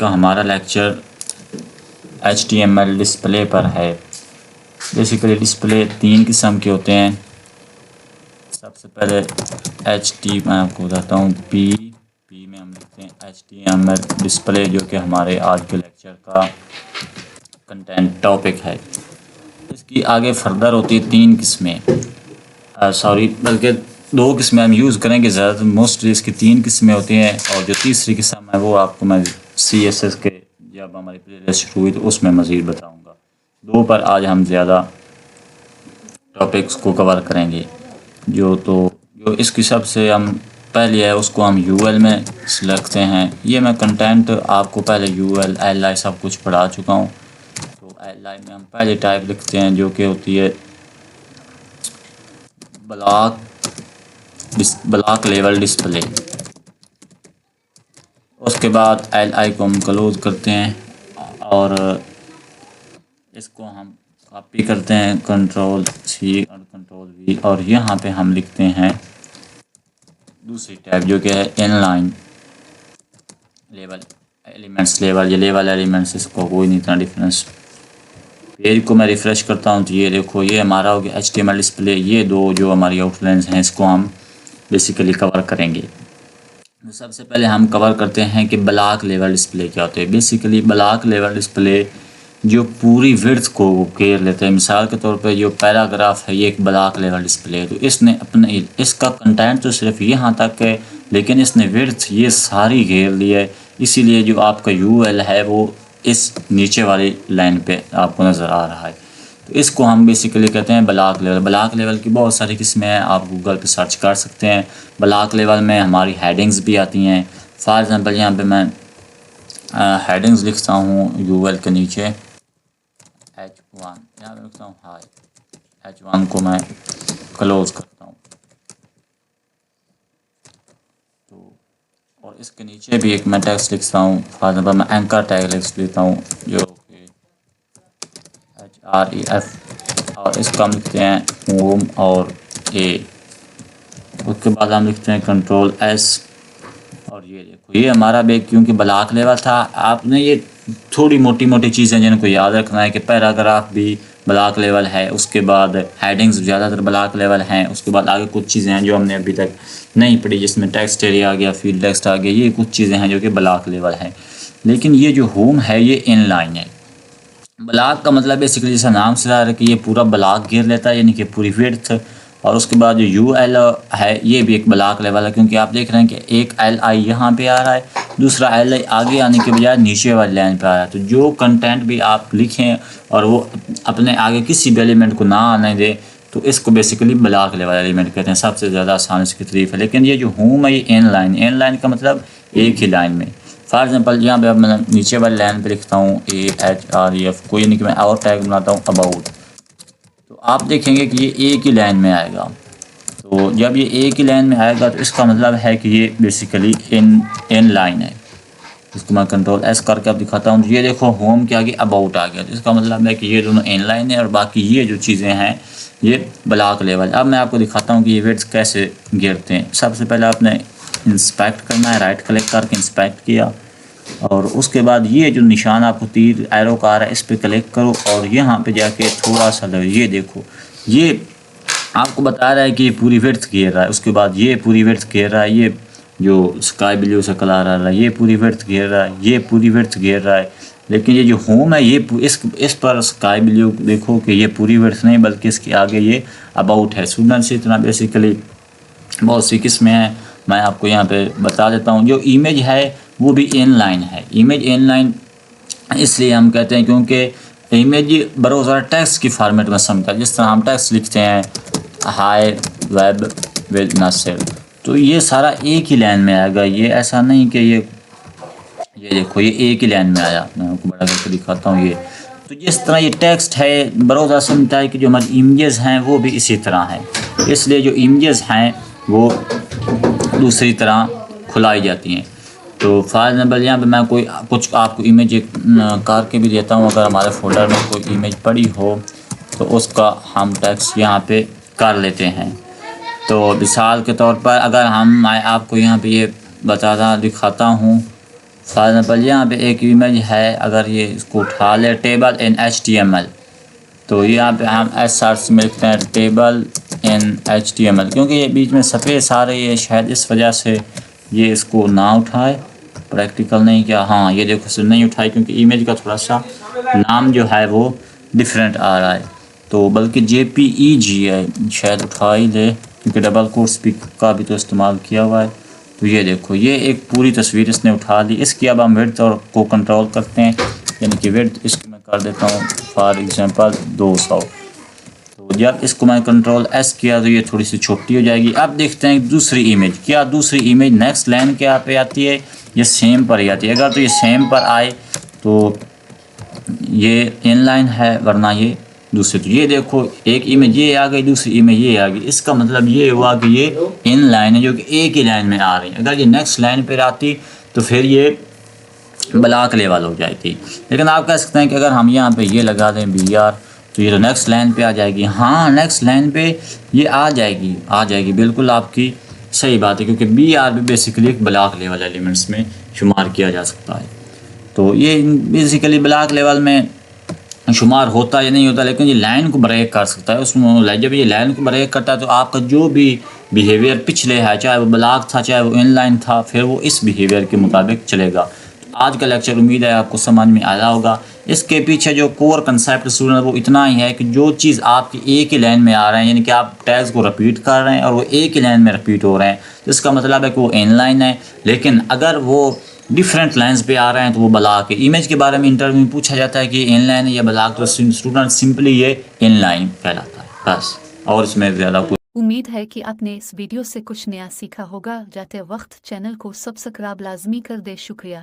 کا ہمارا lecture HTML display پر ہے۔ بیسیکلی ڈسپلے 3 قسم کے ہوتے ہیں۔ سب سے پہلے میں آپ کو بتاتا ہوں پی میں ہم لکھتے ہیں HTML ڈسپلے، جو کہ ہمارے آج کے لیکچر کا کنٹینٹ ٹاپک ہے۔ اس کی آگے فردر ہوتی ہے 3 قسمیں، بلکہ 2 قسمیں ہم یوز کریں گے زیادہ، موسٹلی اس کی 3 قسمیں ہوتی ہیں، اور جو تیسری قسم ہے وہ آپ کو میں CSS کے جب ہماری پلے لسٹ شروع ہوئی تو اس میں مزید بتاؤں گا۔ 2 پر آج ہم زیادہ ٹاپکس کو کور کریں گے۔ جو اس کی سب سے ہم پہلی ہے اس کو ہم UL میں لکھتے ہیں۔ یہ میں کنٹینٹ آپ کو پہلے UL LI سب کچھ پڑھا چکا ہوں۔ تو LI میں ہم پہلی ٹائپ لکھتے ہیں جو کہ ہوتی ہے بلاک لیول ڈسپلے۔ اس کے بعد LI کو ہم کلوز کرتے ہیں اور اس کو ہم کاپی کرتے ہیں Ctrl+C اور Ctrl+V، اور یہاں پہ ہم لکھتے ہیں دوسری ٹائپ جو کہ ہے in line level elements level یا لیول ایلیمنٹس، اس کو کوئی نہیں اتنا ڈفرینس۔ پیج کو میں ریفریش کرتا ہوں تو یہ دیکھو یہ ہمارا ہو گیا HTML ڈسپلے۔ یہ 2 جو ہماری آؤٹ لائنز ہیں اس کو ہم بیسیکلی کور کریں گے۔ سب سے پہلے ہم کور کرتے ہیں کہ بلاک لیول ڈسپلے کیا ہوتے ہیں۔ بیسیکلی بلاک لیول ڈسپلے جو پوری وڈتھ کو گھیر لیتے ہیں۔ مثال کے طور پہ جو پیراگراف ہے یہ ایک بلاک لیول ڈسپلے ہے، تو اس کا کنٹینٹ تو صرف یہاں تک ہے، لیکن اس نے وڈتھ یہ ساری گھیر لی ہے، اسی لیے جو آپ کا UL ہے وہ اس نیچے والی لائن پہ آپ کو نظر آ رہا ہے۔ تو اس کو ہم بیسیکلی کہتے ہیں بلاک لیول۔ بلاک لیول کی بہت ساری قسمیں ہیں، آپ گوگل پہ سرچ کر سکتے ہیں۔ بلاک لیول میں ہماری ہیڈنگز بھی آتی ہیں۔ فار ایگزامپل یہاں پہ میں ہیڈنگز لکھتا ہوں UL کے نیچے H1، یہاں پہ لکھتا ہوں ہائی، H1 کو میں کلوز کرتا ہوں۔ تو اور اس کے نیچے بھی ایک میں ٹیکسٹ لکھتا ہوں، فار ایگزامپل میں اینکر ٹیگ لکھ لیتا ہوں جو کہ HREF، اور اس کا ہم لکھتے ہیں ہوم اور A۔ اس کے بعد ہم لکھتے ہیں Ctrl+S، اور یہ دیکھو یہ ہمارا کیونکہ بلاک لیول تھا، آپ نے یہ تھوڑی موٹی چیزیں جن کو یاد رکھنا ہے کہ پیراگراف بھی بلاک لیول ہے، اس کے بعد ہیڈنگز زیادہ تر بلاک لیول ہیں، اس کے بعد آگے کچھ چیزیں ہیں جو ہم نے ابھی تک نہیں پڑھی، جس میں ٹیکسٹ ایریا آ گیا، فیلڈ ٹیکسٹ آ گیا، یہ کچھ چیزیں ہیں جو کہ بلاک لیول ہیں۔ لیکن یہ جو ہوم ہے یہ ان لائن ہے۔ بلاک کا مطلب بیسیکلی جیسا نام سے آ رہا ہے کہ یہ پورا بلاک گھیر لیتا ہے، یعنی کہ پوری وڈتھ۔ اور اس کے بعد جو UL ہے یہ بھی ایک بلاک لیول ہے، کیونکہ آپ دیکھ رہے ہیں کہ ایک LI یہاں پہ آ رہا ہے، دوسرا LI آگے آنے کے بجائے نیچے والی لائن پہ آ رہا ہے۔ تو جو کنٹینٹ بھی آپ لکھیں اور وہ اپنے آگے کسی بھی ایلیمنٹ کو نہ آنے دے تو اس کو بیسیکلی بلاک لیول ایلیمنٹ کہتے ہیں۔ سب سے زیادہ آسان اس کی تعریف ہے۔ لیکن یہ جو ہوم ہے یہ ان لائن کا مطلب ایک ہی لائن میں۔ فار ایگزامپل یہاں پہ اب میں نیچے والی لائن پہ لکھتا ہوں AHREF، کوئی نہیں کہ میں اور ٹیگ بناتا ہوں اباؤٹ، تو آپ دیکھیں گے کہ یہ ایک ہی لائن میں آئے گا۔ تو جب یہ ایک ہی لائن میں آئے گا تو اس کا مطلب ہے کہ یہ بیسیکلی ان لائن ہے۔ اس کو میں Ctrl+S کر کے اب دکھاتا ہوں، یہ دیکھو ہوم کے آگے اباؤٹ آ گیا، تو اس کا مطلب ہے کہ یہ دونوں ان لائن ہے، اور باقی یہ جو چیزیں ہیں یہ بلاک لیول۔ اب میں آپ کو دکھاتا ہوں کہ یہ وڈتھ کیسے گھیرتے ہیں۔ سب سے پہلے آپ نے انسپیکٹ کرنا ہے، رائٹ کلک کر کے انسپیکٹ کیا، اور اس کے بعد یہ جو نشان آپ کو تیر ایرو کا آ رہا ہے اس پہ کلک کرو، اور یہاں پہ جا کے تھوڑا سا یہ دیکھو یہ آپ کو بتا رہا ہے کہ یہ پوری وڈتھ گھیر رہا ہے۔ اس کے بعد یہ پوری وڈتھ گھیر رہا ہے، یہ جو اسکائی بلیو سے کلر آ رہا ہے یہ پوری وڈتھ گھیر رہا ہے، یہ پوری وڈتھ گھیر رہا ہے۔ لیکن یہ جو ہوم ہے یہ اس پر اسکائی بلیو دیکھو کہ یہ پوری وڈتھ نہیں بلکہ اس کے آگے یہ اباؤٹ ہے۔ اسٹوڈنٹس سے اتنا بیسیکلی بہت سی قسمیں ہیں، میں آپ کو یہاں پہ بتا دیتا ہوں۔ جو ایمیج ہے وہ بھی ان لائن ہے۔ ایمیج ان لائن اس لیے ہم کہتے ہیں کیونکہ ایمیج بروزر ٹیکسٹ کی فارمیٹ میں سمجھتا ہے۔ جس طرح ہم ٹیکسٹ لکھتے ہیں ہائی ویب ود ناصر، تو یہ سارا ایک ہی لائن میں آئے گا۔ یہ ایسا نہیں کہ یہ دیکھو یہ ایک ہی لائن میں آیا، میں آپ کو بڑا کر کے دکھاتا ہوں یہ۔ تو جس طرح یہ ٹیکسٹ ہے بروزر سمجھتا ہے کہ جو ہماری امیجز ہیں وہ بھی اسی طرح ہیں، اس لیے جو امیجز ہیں وہ دوسری طرح کھلائی جاتی ہیں۔ تو فار ایگزامپل یہاں پہ میں کوئی کچھ آپ کو امیج کر کے بھی دیتا ہوں، اگر ہمارے فولڈر میں کوئی امیج پڑی ہو تو اس کا ہم ٹیکسٹ یہاں پہ کر لیتے ہیں۔ تو مثال کے طور پر اگر میں آپ کو یہاں پہ یہ دکھاتا ہوں فار ایگزامپل یہاں پہ ایک امیج ہے، اگر یہ اس کو اٹھا لے ٹیبل ان HTML، تو یہاں پہ ہم SRC میں لکھتے ہیں ٹیبل ان HTML، کیونکہ یہ بیچ میں سفید سارے یہ شاید اس وجہ سے یہ اس کو نہ اٹھائے، پریکٹیکل نہیں کیا، ہاں یہ دیکھو سے نہیں اٹھائی کیونکہ امیج کا تھوڑا سا نام جو ہے وہ ڈیفرنٹ آ رہا ہے، تو بلکہ JPEG ہے شاید اٹھا ہی لے کیونکہ ڈبل کوٹس کا بھی تو استعمال کیا ہوا ہے۔ تو یہ دیکھو یہ ایک پوری تصویر اس نے اٹھا لی، اس کی اب ہم وڈتھ اور کو کنٹرول کرتے ہیں، یعنی کہ وڈتھ اس کی میں کر دیتا ہوں فار ایگزامپل 200، تو جب اس کو میں کنٹرول S کیا تو یہ تھوڑی سی چھوٹی ہو جائے گی۔ اب دیکھتے ہیں دوسری ایمیج، کیا دوسری ایمیج نیکسٹ لائن کے پہ آتی ہے یا سیم پر ہی آتی ہے؟ اگر تو یہ سیم پر آئے تو یہ ان لائن ہے، ورنہ یہ دوسری، تو یہ دیکھو ایک امیج یہ آ گئی، دوسری امیج یہ آ گئی، اس کا مطلب یہ ہوا کہ یہ ان لائن ہے جو کہ ایک ہی لائن میں آ رہی ہے۔ اگر یہ نیکسٹ لائن پہ آتی تو پھر یہ بلاک لیول ہو جائے گی، لیکن آپ کہہ سکتے ہیں کہ اگر ہم یہاں پہ یہ لگا دیں BR تو یہ تو نیکسٹ لائن پہ آ جائے گی، ہاں نیکسٹ لائن پہ یہ آ جائے گی، بالکل آپ کی صحیح بات ہے، کیونکہ BR بھی بیسیکلی ایک بلاک لیول ایلیمنٹس میں شمار کیا جا سکتا ہے، تو یہ بیسیکلی بلاک لیول میں شمار ہوتا یا نہیں ہوتا، لیکن یہ لائن کو بریک کر سکتا ہے، اس میں جب یہ لائن کو بریک کرتا ہے تو آپ کا جو بھی بیہیویئر پچھلے ہے، چاہے وہ بلاک تھا چاہے وہ ان لائن تھا، پھر وہ اس بیہیویئر کے مطابق چلے گا۔ آج کا لیکچر امید ہے آپ کو سمجھ میں آیا ہوگا، اس کے پیچھے جو کور کنسیپٹ اسٹوڈنٹ وہ اتنا ہی ہے کہ جو چیز آپ کی ایک ہی لائن میں آ رہے ہیں، یعنی کہ آپ ٹیگز کو رپیٹ کر رہے ہیں اور وہ ایک ہی لائن میں رپیٹ ہو رہے ہیں، جس کا مطلب ہے کہ وہ ان لائن ہے، لیکن اگر وہ ڈیفرنٹ لائنز پہ آ رہے ہیں تو وہ بلاک ہے۔ ایمیج کے بارے میں انٹرویو میں پوچھا جاتا ہے کہ ان لائن ہے یا بلاک، تو اسٹوڈنٹ سمپلی یہ ان لائن کہلاتا ہے بس، اور اس میں زیادہ کوئی امید ہے کہ آپ نے اس ویڈیو سے کچھ نیا سیکھا ہوگا۔ جاتے وقت چینل کو سبسکرائب لازمی کر دے۔ شکریہ۔